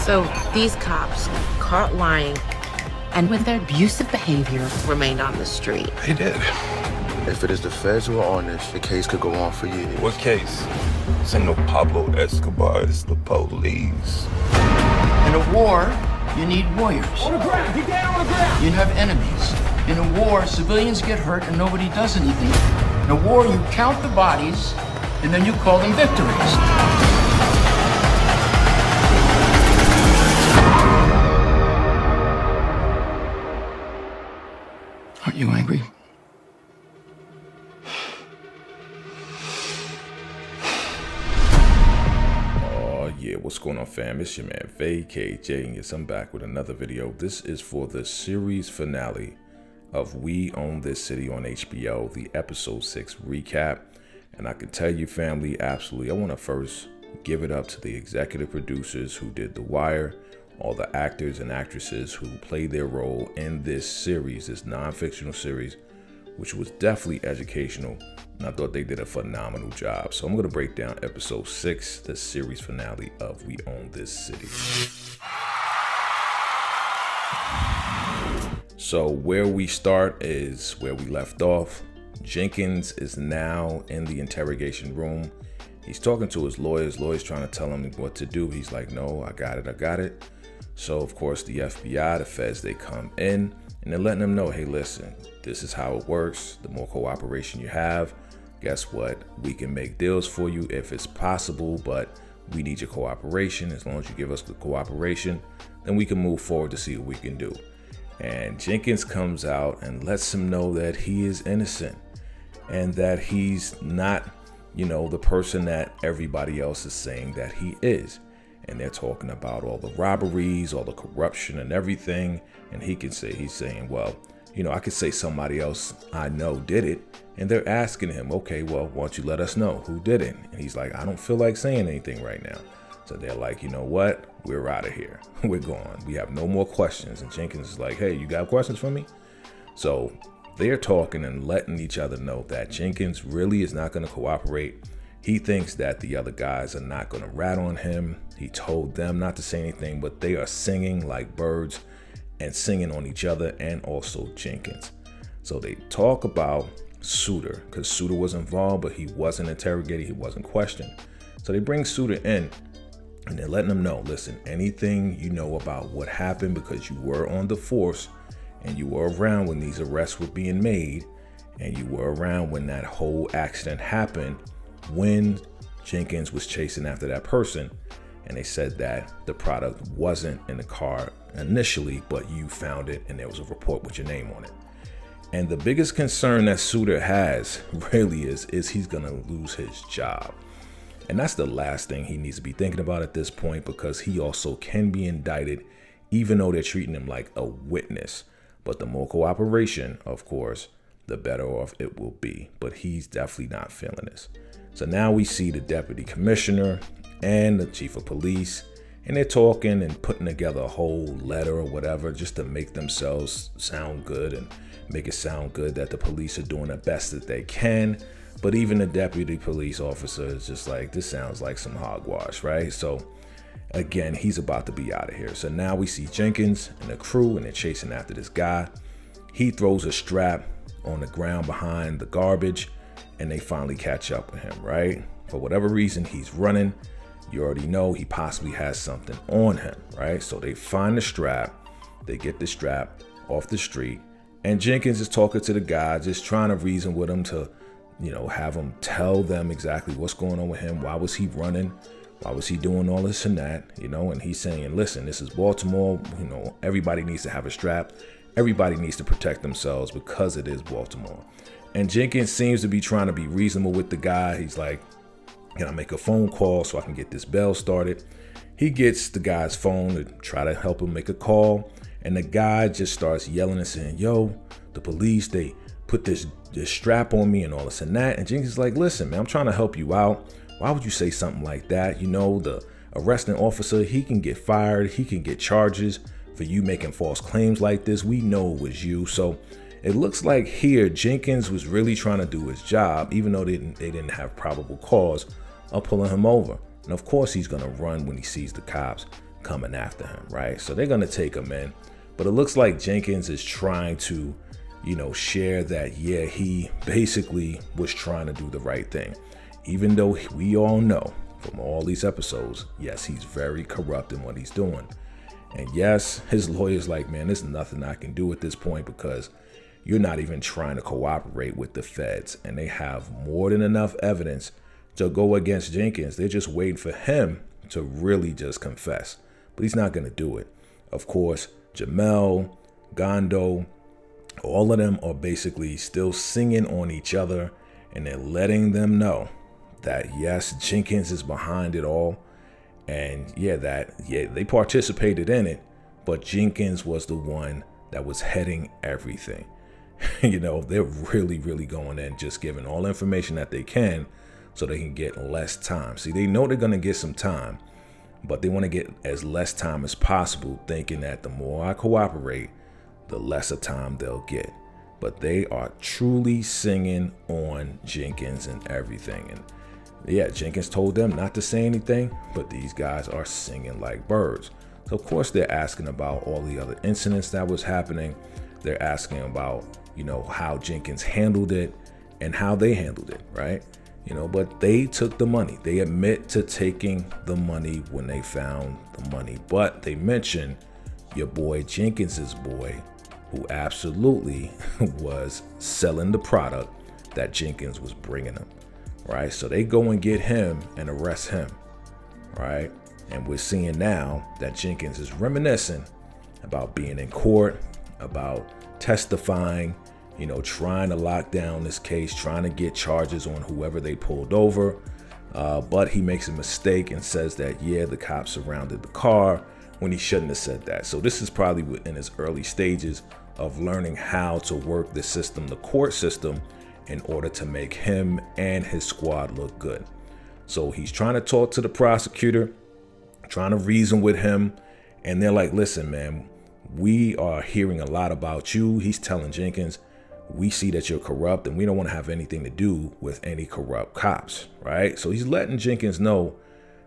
So these cops, caught lying, and with their abusive behavior, remained on the street. They did. If it is the feds who are on this, the case could go on for years. What case? This ain't no Pablo Escobar, it's the police. In a war, you need warriors. On the ground, get down on the ground! You have enemies. In a war, civilians get hurt and nobody does anything. In a war, you count the bodies and then you call them victories. Aren't you angry? Yeah, what's going on, fam? It's your man VACAY-JAYTV, and yes, I'm back with another video. This is for the series finale of We Own This City on HBO, the episode 6 recap. And I can tell you, family, absolutely, I want to first give it up to the executive producers who did The Wire, all the actors and actresses who played their role in this series, this non-fictional series, which was definitely educational. And I thought they did a phenomenal job. So I'm going to break down episode 6, the series finale of We Own This City. So where we start is where we left off. Jenkins is now in the interrogation room. He's talking to his lawyers. Lawyers trying to tell him what to do. He's like, no, I got it. So of course the FBI, the feds, they come in and they're letting him know, hey, listen, this is how it works. The more cooperation you have, guess what? We can make deals for you if it's possible, but we need your cooperation. As long as you give us the cooperation, then we can move forward to see what we can do. And Jenkins comes out and lets him know that he is innocent and that he's not, the person that everybody else is saying that he is. And they're talking about all the robberies, all the corruption and everything. And he's saying, well, I could say somebody else I know did it. And they're asking him, okay, well, why don't you let us know who did it? And he's like, I don't feel like saying anything right now. So they're like, you know what? We're out of here. We're gone. We have no more questions. And Jenkins is like, hey, you got questions for me? So they're talking and letting each other know that Jenkins really is not going to cooperate. He thinks that the other guys are not going to rat on him. He told them not to say anything, but they are singing like birds and singing on each other and also Jenkins. So they talk about Suter because Suter was involved, but he wasn't interrogated. He wasn't questioned. So they bring Suter in and they're letting him know, listen, anything you know about what happened because you were on the force and you were around when these arrests were being made and you were around when that whole accident happened, when Jenkins was chasing after that person. And they said that the product wasn't in the car initially, but you found it and there was a report with your name on it. And the biggest concern that Suter has really is he's gonna lose his job. And that's the last thing he needs to be thinking about at this point, because he also can be indicted, even though they're treating him like a witness. But the more cooperation, of course, the better off it will be. But he's definitely not feeling this. So now we see the deputy commissioner and the chief of police, and they're talking and putting together a whole letter or whatever just to make themselves sound good and make it sound good that the police are doing the best that they can. But even the deputy police officer is just like, this sounds like some hogwash, right? So again, he's about to be out of here. So now we see Jenkins and the crew and they're chasing after this guy. He throws a strap on the ground behind the garbage and they finally catch up with him, right? For whatever reason, he's running. You already know he possibly has something on him, right? So they find the strap, they get the strap off the street, and Jenkins is talking to the guy, just trying to reason with him to, have him tell them exactly what's going on with him. Why was he running? Why was he doing all this and that? And he's saying, listen, this is Baltimore. Everybody needs to have a strap. Everybody needs to protect themselves because it is Baltimore. And Jenkins seems to be trying to be reasonable with the guy. He's like, can I make a phone call so I can get this bell started? He gets the guy's phone to try to help him make a call. And the guy just starts yelling and saying, yo, the police, they put this strap on me and all this and that. And Jenkins is like, listen, man, I'm trying to help you out. Why would you say something like that? The arresting officer, he can get fired. He can get charges for you making false claims like this. We know it was you. So it looks like here Jenkins was really trying to do his job, even though they didn't have probable cause of pulling him over. And of course he's gonna run when he sees the cops coming after him, right? So they're going to take him in. But it looks like Jenkins is trying to, share that, yeah, he basically was trying to do the right thing. Even though we all know from all these episodes, yes, he's very corrupt in what he's doing. And yes, his lawyer's like, man, there's nothing I can do at this point because you're not even trying to cooperate with the feds. And they have more than enough evidence to go against Jenkins. They're just waiting for him to really just confess. But he's not going to do it. Of course, Jamel, Gondo, all of them are basically still singing on each other. And they're letting them know that, yes, Jenkins is behind it all. And they participated in it, but Jenkins was the one that was heading everything. They're really, really going in, just giving all the information that they can so they can get less time. See, they know they're going to get some time, but they want to get as less time as possible, thinking that the more I cooperate, the lesser time they'll get. But they are truly singing on Jenkins and everything. And yeah, Jenkins told them not to say anything, but these guys are singing like birds. So of course they're asking about all the other incidents that was happening. They're asking about, how Jenkins handled it and how they handled it, right? But they took the money. They admit to taking the money when they found the money. But they mention your boy Jenkins's boy, who absolutely was selling the product that Jenkins was bringing him. Right, so they go and get him and arrest him, right? And we're seeing now that Jenkins is reminiscing about being in court, about testifying, trying to lock down this case, trying to get charges on whoever they pulled over. But he makes a mistake and says that, yeah, the cops surrounded the car when he shouldn't have said that. So this is probably in his early stages of learning how to work the system, the court system, in order to make him and his squad look good. So he's trying to talk to the prosecutor, trying to reason with him. And they're like, listen, man, we are hearing a lot about you. He's telling Jenkins, we see that you're corrupt and we don't want to have anything to do with any corrupt cops, right? So he's letting Jenkins know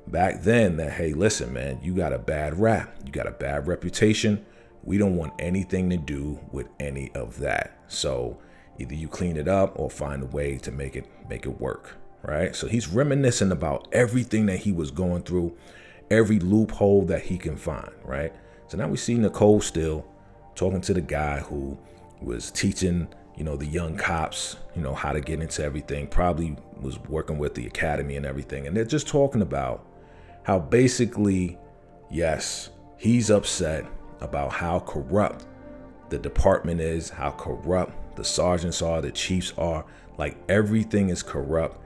back then that, hey, listen, man, you got a bad rap. You got a bad reputation. We don't want anything to do with any of that. So either you clean it up or find a way to make it work, right? So he's reminiscing about everything that he was going through, every loophole that he can find, right? So now we see Nicole Steel talking to the guy who was teaching, the young cops, how to get into everything, probably was working with the academy and everything. And they're just talking about how basically, yes, he's upset about how corrupt the department is, how corrupt the sergeants are, the chiefs are, like everything is corrupt.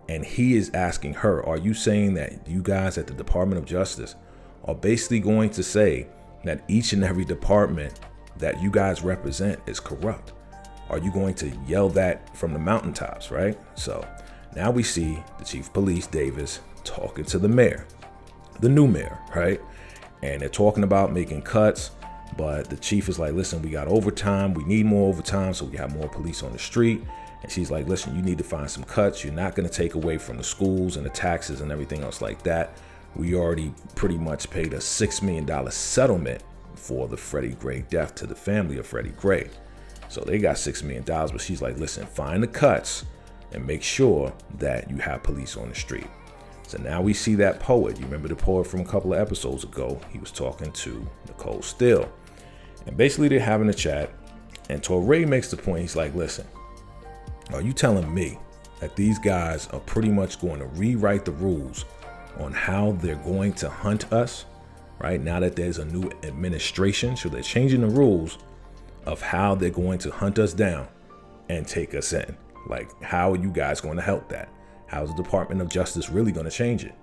And he is asking her, are you saying that you guys at the Department of Justice are basically going to say that each and every department that you guys represent is corrupt? Are you going to yell that from the mountaintops, right? So now we see the chief of police, Davis, talking to the mayor, the new mayor, right? And they're talking about making cuts. But the chief is like, listen, we got overtime. We need more overtime so we have more police on the street. And she's like, listen, you need to find some cuts. You're not going to take away from the schools and the taxes and everything else like that. We already pretty much paid a $6 million settlement for the Freddie Gray death to the family of Freddie Gray. So they got $6 million. But she's like, listen, find the cuts and make sure that you have police on the street. So now we see that poet. You remember the poet from a couple of episodes ago? He was talking to Nicole Steel. And basically they're having a chat. And Torre makes the point. He's like, listen, are you telling me that these guys are pretty much going to rewrite the rules on how they're going to hunt us, right? Now that there's a new administration, so they're changing the rules of how they're going to hunt us down and take us in. Like, how are you guys going to help that? How's the Department of Justice really going to change it?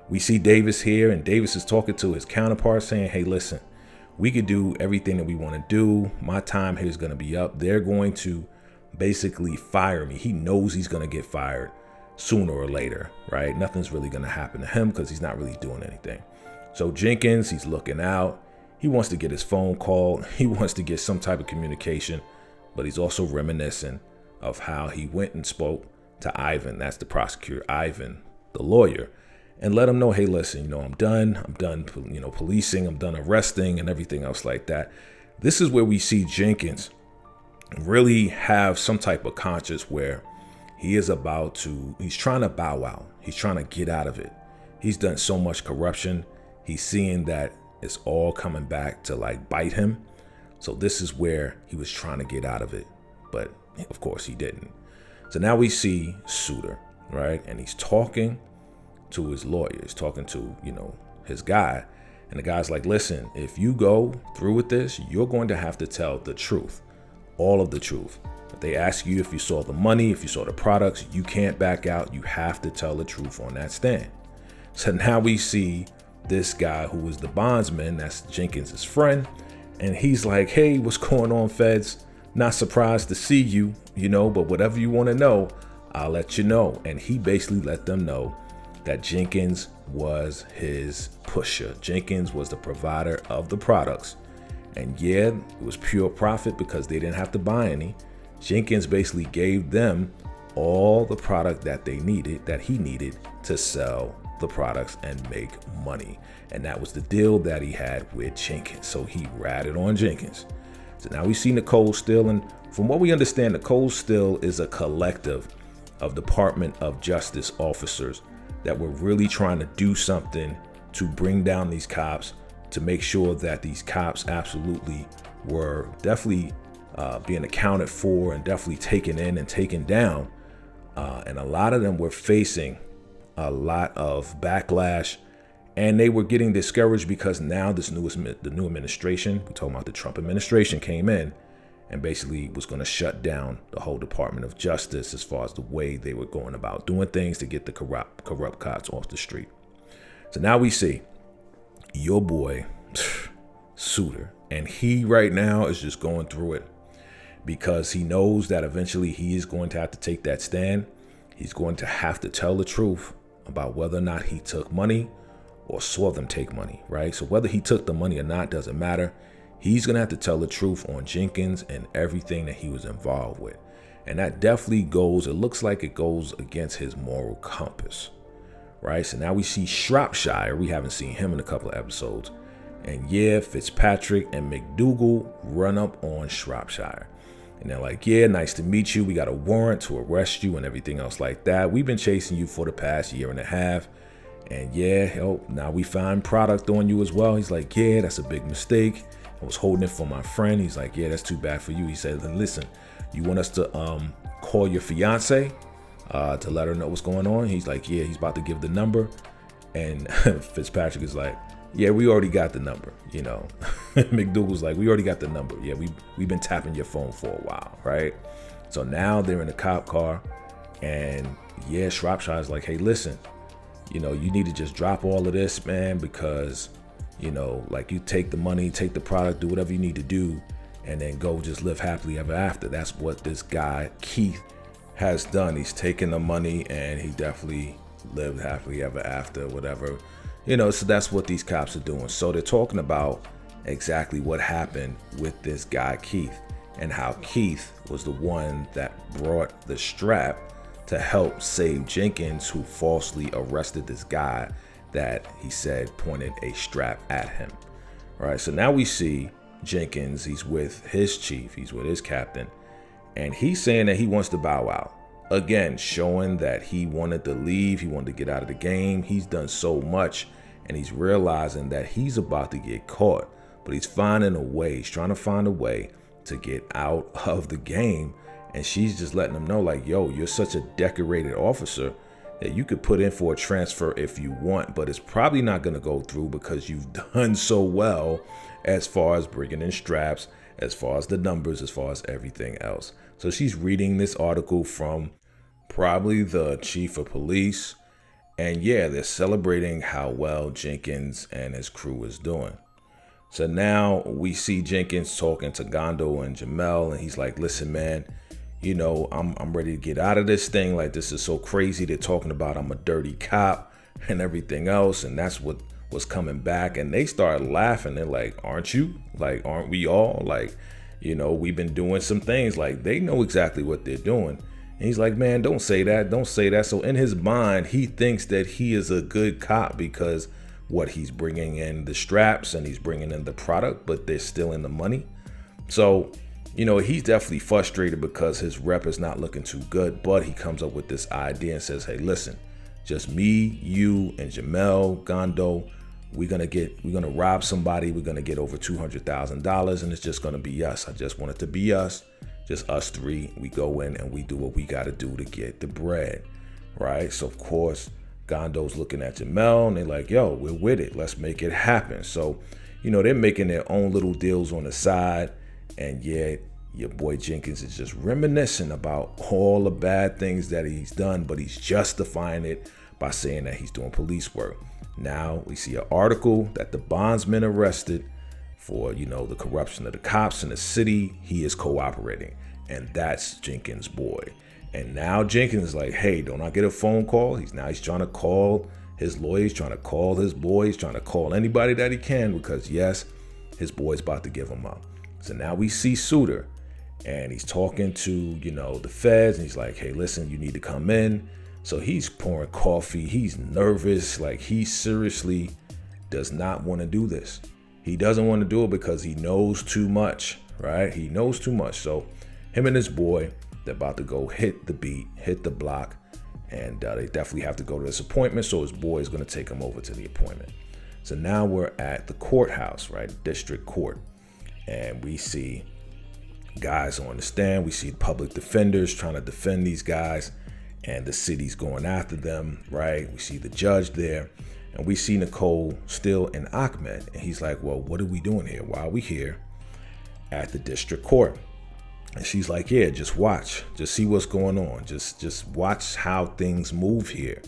We see Davis here, and Davis is talking to his counterpart saying, hey, listen, we could do everything that we want to do. My time here is going to be up. They're going to basically fire me. He knows he's going to get fired sooner or later, right? Nothing's really going to happen to him because he's not really doing anything. So Jenkins, he's looking out. He wants to get his phone call. He wants to get some type of communication, but he's also reminiscing of how he went and spoke to Ivan. That's the prosecutor, Ivan, the lawyer. and let them know, hey, listen, I'm done, policing, I'm done arresting and everything else like that. This is where we see Jenkins really have some type of conscience where he's trying to bow out. He's trying to get out of it. He's done so much corruption. He's seeing that it's all coming back to like bite him. So this is where he was trying to get out of it. But of course he didn't. So now we see Suter, right? And he's talking to his lawyer. He's talking to, his guy. And the guy's like, listen, if you go through with this, you're going to have to tell the truth, all of the truth. If they ask you if you saw the money, if you saw the products, you can't back out. You have to tell the truth on that stand. So now we see this guy who is the bondsman, that's Jenkins' friend. And he's like, hey, what's going on, feds? Not surprised to see you, but whatever you want to know, I'll let you know. And he basically let them know that Jenkins was his pusher. Jenkins was the provider of the products. And yeah, it was pure profit because they didn't have to buy any. Jenkins basically gave them all the product that he needed to sell the products and make money. And that was the deal that he had with Jenkins. So he ratted on Jenkins. So now we see Nicole Steel. And from what we understand, Nicole Steel is a collective of Department of Justice officers that were really trying to do something to bring down these cops, to make sure that these cops absolutely were definitely being accounted for and definitely taken in and taken down. And a lot of them were facing a lot of backlash, and they were getting discouraged because now the new administration, we're talking about the Trump administration, came in and basically was going to shut down the whole Department of Justice as far as the way they were going about doing things to get the corrupt cops off the street. So now we see your boy Suter, and he right now is just going through it because he knows that eventually he is going to have to take that stand. He's going to have to tell the truth about whether or not he took money or saw them take money, right? So whether he took the money or not doesn't matter. He's going to have to tell the truth on Jenkins and everything that he was involved with. And that definitely it looks like it goes against his moral compass, right? So now we see Shropshire. We haven't seen him in a couple of episodes. And yeah, Fitzpatrick and McDougal run up on Shropshire. And they're like, yeah, nice to meet you. We got a warrant to arrest you and everything else like that. We've been chasing you for the past year and a half. And yeah, now we find product on you as well. He's like, yeah, that's a big mistake. I was holding it for my friend. He's like, yeah, that's too bad for you. He said, listen, you want us to call your fiance to let her know what's going on? He's like, yeah, he's about to give the number. And Fitzpatrick is like, yeah, we already got the number, McDougal's like, we already got the number. Yeah, we've been tapping your phone for a while, right? So now they're in a cop car, and yeah, Shropshire's like, hey, listen, you need to just drop all of this, man, because, like, you take the money, take the product, do whatever you need to do, and then go just live happily ever after. That's what this guy, Keith, has done. He's taken the money and he definitely lived happily ever after, whatever. So that's what these cops are doing. So they're talking about exactly what happened with this guy, Keith, and how Keith was the one that brought the strap to help save Jenkins, who falsely arrested this guy that he said pointed a strap at him. All right, so now we see Jenkins. He's with his chief. He's with his captain. And he's saying that he wants to bow out. Again, showing that he wanted to leave. He wanted to get out of the game. He's done so much. And he's realizing that he's about to get caught. But he's finding a way. He's trying to find a way to get out of the game. And she's just letting him know, like, yo, you're such a decorated officer that you could put in for a transfer if you want, but it's probably not going to go through because you've done so well as far as bringing in straps, as far as the numbers, as far as everything else. So she's reading this article from probably the chief of police. And yeah, they're celebrating how well Jenkins and his crew is doing. So now we see Jenkins talking to Gondo and Jamel, and he's like, listen, man, I'm ready to get out of this thing. Like, this is so crazy. They're talking about I'm a dirty cop and everything else. And that's what was coming back. And they started laughing. They're like, aren't you? Like, aren't we all? Like, we've been doing some things. Like, they know exactly what they're doing. And he's like, man, don't say that. Don't say that. So in his mind, he thinks that he is a good cop because what he's bringing in the straps and he's bringing in the product, but they're still in the money. So, you know, he's definitely frustrated because his rep is not looking too good, but he comes up with this idea and says, hey, listen, just me, you, and Jamel Gondo, we're gonna rob somebody. We're gonna get over $200,000 and it's just gonna be us. I just want it to be us. Just us three. We go in and we do what we got to do to get the bread, right? So, of course, Gondo's looking at Jamel and they're like, yo, we're with it. Let's make it happen. So, you know, they're making their own little deals on the side. And yet, your boy Jenkins is just reminiscing about all the bad things that he's done, but he's justifying it by saying that he's doing police work. Now, we see an article that the bondsman arrested for, you know, the corruption of the cops in the city. He is cooperating, and that's Jenkins' boy. And now Jenkins is like, hey, don't I get a phone call? He's trying to call his lawyers, trying to call his boys, trying to call anybody that he can because, yes, his boy's about to give him up. So now we see Suter, and he's talking to, you know, the feds, and he's like, hey, listen, you need to come in. So he's pouring coffee. He's nervous. Like, he seriously does not want to do this. He doesn't want to do it because he knows too much, right? He knows too much. So him and his boy, they're about to go hit the beat, hit the block, and they definitely have to go to this appointment. So his boy is going to take him over to the appointment. So now we're at the courthouse, right? District court. And we see guys on the stand. We see public defenders trying to defend these guys, and the city's going after them, right? We see the judge there. And we see Nicole Steel and Ahmed. And he's like, well, what are we doing here? Why are we here at the district court? And she's like, yeah, just watch. Just see what's going on. Just watch how things move here.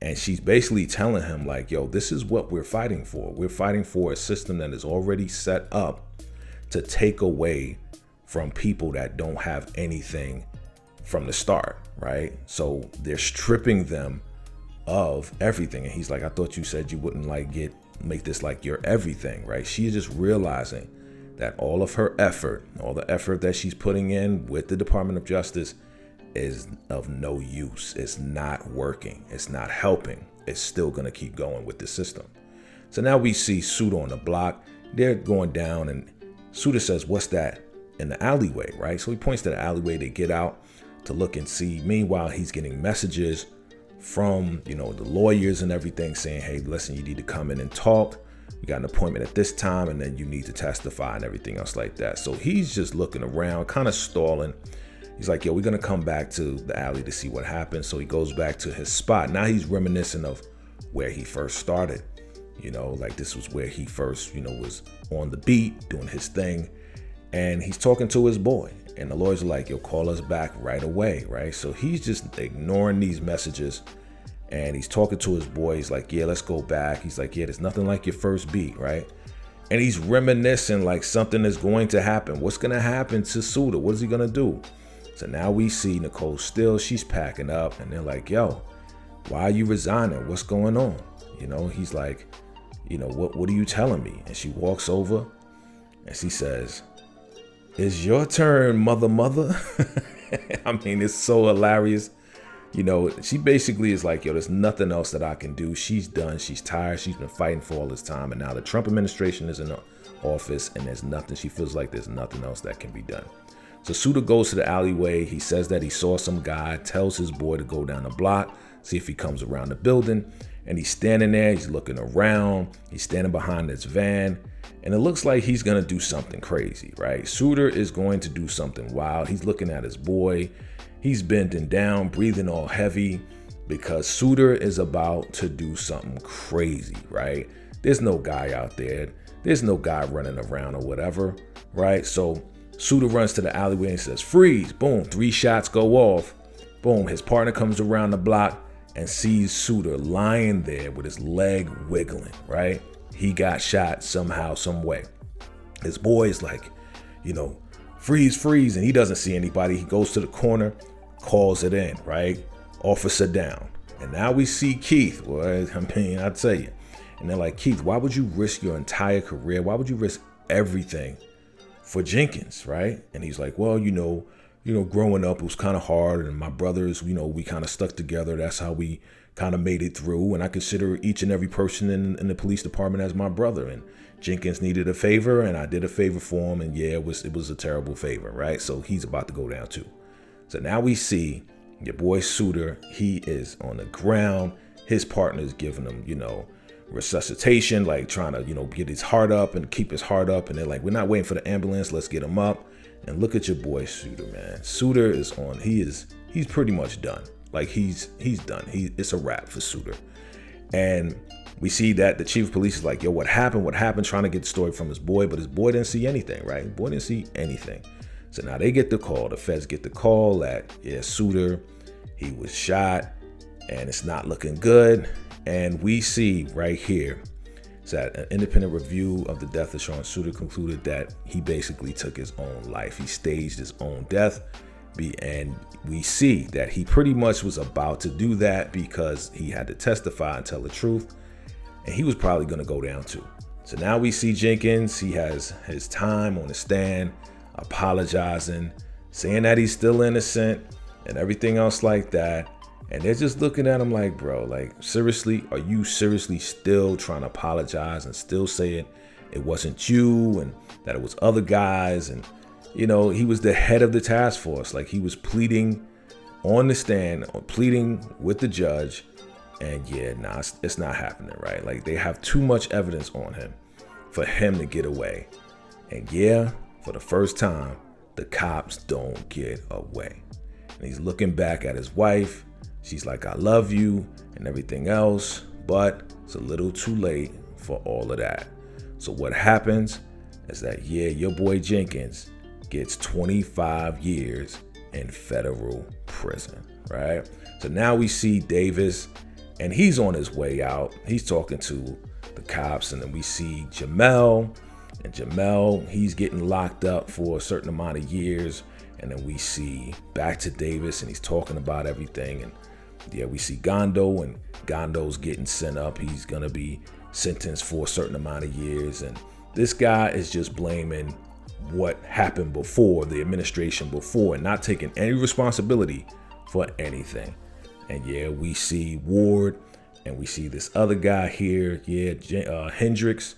And she's basically telling him like, yo, this is what we're fighting for. We're fighting for a system that is already set up to take away from people that don't have anything from the start, right? So they're stripping them of everything. And he's like, I thought you said you wouldn't make this like your everything, right? She is just realizing that all of her effort, all the effort that she's putting in with the Department of Justice is of no use. It's not working. It's not helping. It's still going to keep going with the system. So now we see Suter on the block. They're going down and Suter says, what's that in the alleyway, right? So he points to the alleyway. They get out to look and see. Meanwhile, he's getting messages from, you know, the lawyers and everything saying, hey, listen, you need to come in and talk. We got an appointment at this time, and then you need to testify and everything else like that. So he's just looking around, kind of stalling. He's like, yo, we're going to come back to the alley to see what happens. So he goes back to his spot. Now he's reminiscent of where he first started. You know, like this was where he first, you know, was on the beat doing his thing. And he's talking to his boy. And the lawyers are like, yo, call us back right away, right? So he's just ignoring these messages. And he's talking to his boy. He's like, yeah, let's go back. He's like, yeah, there's nothing like your first beat, right? And he's reminiscing like something is going to happen. What's going to happen to Suter? What is he going to do? So now we see Nicole Steel. She's packing up. And they're like, yo, why are you resigning? What's going on? You know, he's like, you know, what are you telling me? And she walks over and she says, it's your turn, mother. I mean, it's so hilarious. You know, she basically is like, yo, there's nothing else that I can do. She's done. She's tired. She's been fighting for all this time. And now the Trump administration is in the office and there's nothing. She feels like there's nothing else that can be done. So Suter goes to the alleyway. He says that he saw some guy, tells his boy to go down the block, see if he comes around the building. And he's standing there. He's looking around. He's standing behind this van. And it looks like he's going to do something crazy, right? Suter is going to do something wild. He's looking at his boy. He's bending down, breathing all heavy because Suter is about to do something crazy, right? There's no guy out there. There's no guy running around or whatever, right? So Suter runs to the alleyway and says, freeze, boom, 3 shots go off. Boom, his partner comes around the block and sees Suter lying there with his leg wiggling, right? He got shot somehow, some way. His boy is like, you know, freeze, and he doesn't see anybody. He goes to the corner, calls it in, right? Officer down. And now we see Keith. Well, I mean, I tell you. And they're like, Keith, why would you risk your entire career? Why would you risk everything for Jenkins, right? And he's like, well, you know, growing up, it was kind of hard. And my brothers, we kind of stuck together. That's how we kind of made it through. And I consider each and every person in the police department as my brother. And Jenkins needed a favor, and I did a favor for him. And yeah, it was a terrible favor, right? So he's about to go down too. So now we see your boy Suter. He is on the ground. His partner's giving him, resuscitation, like trying to, get his heart up and keep his heart up. And they're like, we're not waiting for the ambulance. Let's get him up. And look at your boy Suter, man. Suter is on. He's pretty much done. Like he's done. It's a wrap for Suter. And we see that the chief of police is like, yo, what happened? What happened? Trying to get the story from his boy, but his boy didn't see anything, right? His boy didn't see anything. So now they get the call. The feds get the call that, yeah, Suter, he was shot and it's not looking good. And we see right here that an independent review of the death of Sean Suter concluded that he basically took his own life. He staged his own death. And we see that he pretty much was about to do that because he had to testify and tell the truth. And he was probably going to go down too. So now we see Jenkins. He has his time on the stand, apologizing, saying that he's still innocent and everything else like that. And they're just looking at him like, bro, like, seriously, are you seriously still trying to apologize and still saying it wasn't you and that it was other guys? And, he was the head of the task force. Like, he was pleading on the stand, pleading with the judge. And yeah, nah, it's not happening, right? Like, they have too much evidence on him for him to get away. And yeah, for the first time, the cops don't get away. And he's looking back at his wife. She's like, I love you and everything else, but it's a little too late for all of that. So what happens is that, yeah, your boy Jenkins gets 25 years in federal prison, right? So now we see Davis, and he's on his way out. He's talking to the cops, and then we see Jamel, and Jamel, he's getting locked up for a certain amount of years. And then we see back to Davis, and he's talking about everything. And yeah, we see Gondo, and Gondo's getting sent up. He's going to be sentenced for a certain amount of years. And this guy is just blaming what happened before, the administration before, and not taking any responsibility for anything. And yeah, we see Ward, and we see this other guy here. Yeah, Hendricks.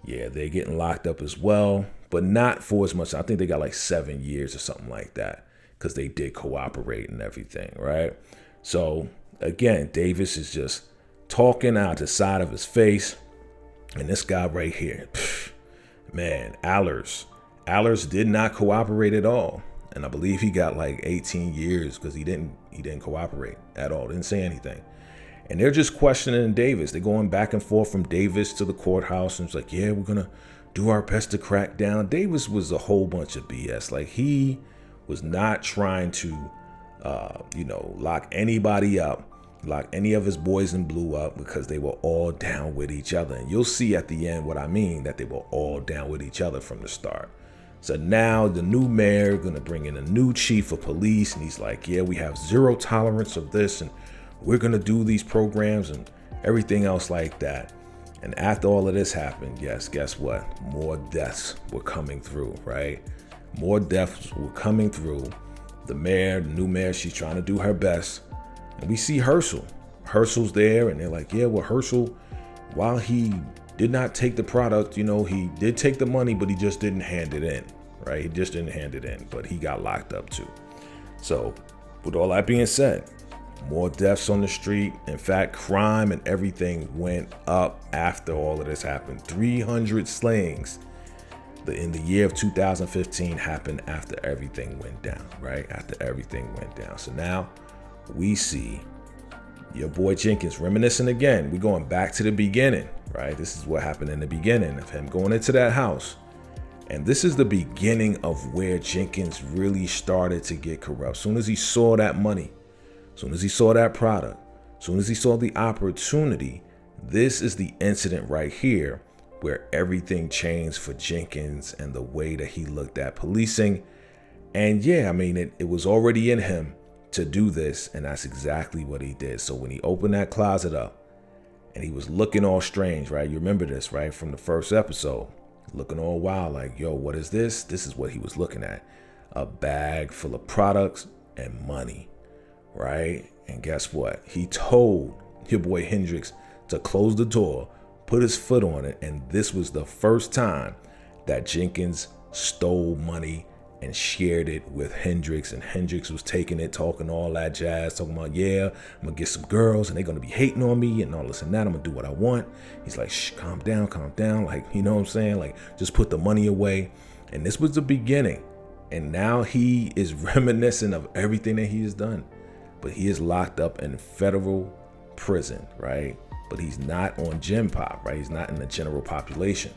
Yeah, they're getting locked up as well, but not for as much. I think they got like 7 years or something like that because they did cooperate and everything, right? So again, Davis is just talking out the side of his face. And this guy right here, man, Allers did not cooperate at all. And I believe he got like 18 years because he didn't cooperate at all, didn't say anything. And they're just questioning Davis. They're going back and forth from Davis to the courthouse. And it's like, yeah, we're going to do our best to crack down. Davis was a whole bunch of BS. Like, he was not trying to lock anybody up, lock any of his boys in blue up, because they were all down with each other. And you'll see at the end what I mean, that they were all down with each other from the start. So now the new mayor going to bring in a new chief of police, and he's like, yeah, we have zero tolerance of this, and we're going to do these programs and everything else like that. And after all of this happened, yes, guess what? More deaths were coming through, right? More deaths were coming through. The mayor, the new mayor, she's trying to do her best. And we see Herschel. Herschel's there, and they're like, yeah, well, Herschel, while he did not take the product, he did take the money, but he just didn't hand it in, right? He just didn't hand it in, but he got locked up too. So with all that being said, more deaths on the street. In fact, crime and everything went up after all of this happened. 300 slayings in the year of 2015 happened after everything went down, right? After everything went down. So now we see your boy Jenkins reminiscing again. We're going back to the beginning, right? This is what happened in the beginning of him going into that house. And this is the beginning of where Jenkins really started to get corrupt. As soon as he saw that money, as soon as he saw that product, as soon as he saw the opportunity, this is the incident right here where everything changed for Jenkins and the way that he looked at policing. And yeah, I mean, it was already in him to do this, and that's exactly what he did. So when he opened that closet up and he was looking all strange, right? You remember this, right? From the first episode, looking all wild, like, yo, what is this? This is what he was looking at. a bag full of products and money, right? And guess what? He told your boy Hendrix to close the door, put his foot on it, and this was the first time that Jenkins stole money and shared it with Hendrix, and Hendrix was taking it, talking all that jazz, talking about, yeah, I'm gonna get some girls and they're gonna be hating on me and all this and that. I'm gonna do what I want. He's like, shh, calm down, like, you know what I'm saying? Like, just put the money away. And this was the beginning. And now he is reminiscent of everything that he has done. But he is locked up in federal prison, right? But he's not on Gen Pop, right? He's not in the general population.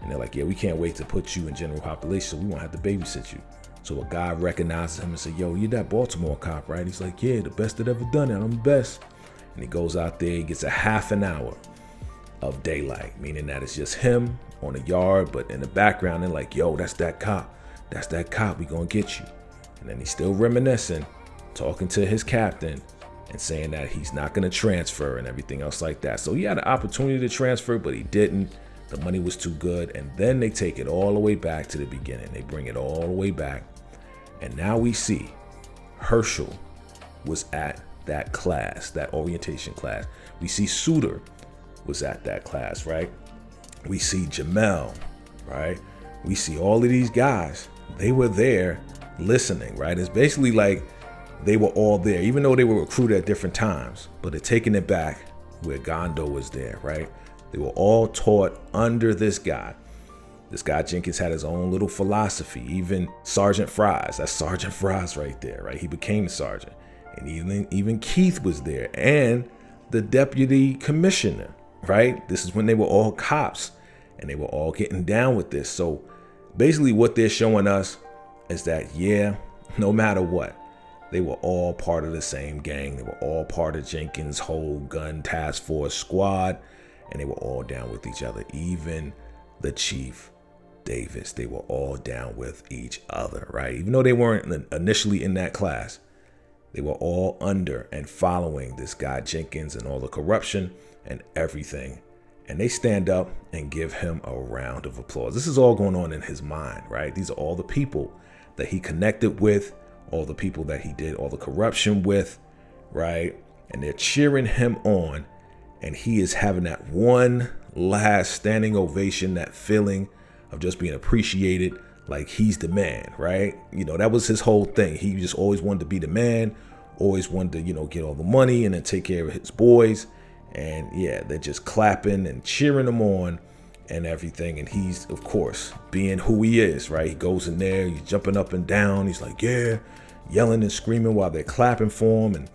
And they're like, yeah, we can't wait to put you in general population, so we won't have to babysit you. So a guy recognizes him and says, yo, you're that Baltimore cop, right? He's like, yeah, the best that ever done it. I'm the best. And he goes out there, he gets a half an hour of daylight, meaning that it's just him on the yard, but in the background, they're like, yo, that's that cop. That's that cop. We gonna get you. And then he's still reminiscing, talking to his captain and saying that he's not gonna transfer and everything else like that. So he had an opportunity to transfer, but he didn't. The money was too good. And then they take it all the way back to the beginning. They bring it all the way back. And now we see Herschel was at that class, that orientation class. We see Suter was at that class, right? We see Jamel, right? We see all of these guys. They were there listening, right? It's basically like they were all there, even though they were recruited at different times, but they're taking it back where Gondo was there, right? They were all taught under this guy. This guy Jenkins had his own little philosophy. Even Sergeant Fries, that's Sergeant Fries right there, right? He became sergeant. And even Keith was there, and the deputy commissioner, right? This is when they were all cops and they were all getting down with this. So basically what they're showing us is that, yeah, no matter what, they were all part of the same gang. They were all part of Jenkins' whole gun task force squad, and they were all down with each other. Even the Chief Davis, they were all down with each other, right? Even though they weren't initially in that class, they were all under and following this guy Jenkins and all the corruption and everything. And they stand up and give him a round of applause. This is all going on in his mind, right? These are all the people that he connected with, all the people that he did all the corruption with, right? And they're cheering him on. And he is having that one last standing ovation, that feeling of just being appreciated, like he's the man, right? You know, that was his whole thing. He just always wanted to be the man, always wanted to, you know, get all the money and then take care of his boys. And yeah, they're just clapping and cheering him on and everything. And he's, of course, being who he is, right? He goes in there, he's jumping up and down. He's like, yeah, yelling and screaming while they're clapping for him. And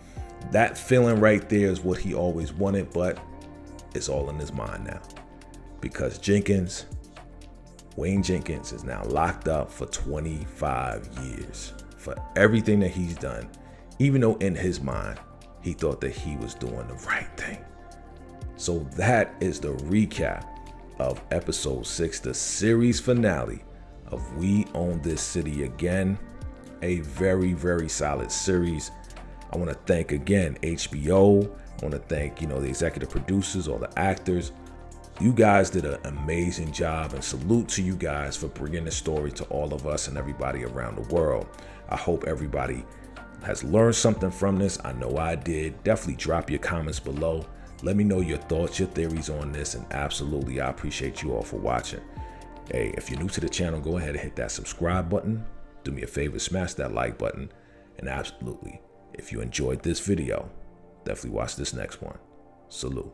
that feeling right there is what he always wanted, but it's all in his mind now. Because Wayne Jenkins is now locked up for 25 years for everything that he's done, even though in his mind, he thought that he was doing the right thing. So that is the recap of episode 6, the series finale of We Own This City Again. A very, very solid series. I want to thank again HBO. I want to thank, the executive producers, all the actors. You guys did an amazing job, and salute to you guys for bringing the story to all of us and everybody around the world. I hope everybody has learned something from this. I know I did. Definitely drop your comments below. Let me know your thoughts, your theories on this, and absolutely, I appreciate you all for watching. Hey, if you're new to the channel, go ahead and hit that subscribe button. Do me a favor, smash that like button. And absolutely, if you enjoyed this video, definitely watch this next one. Salute.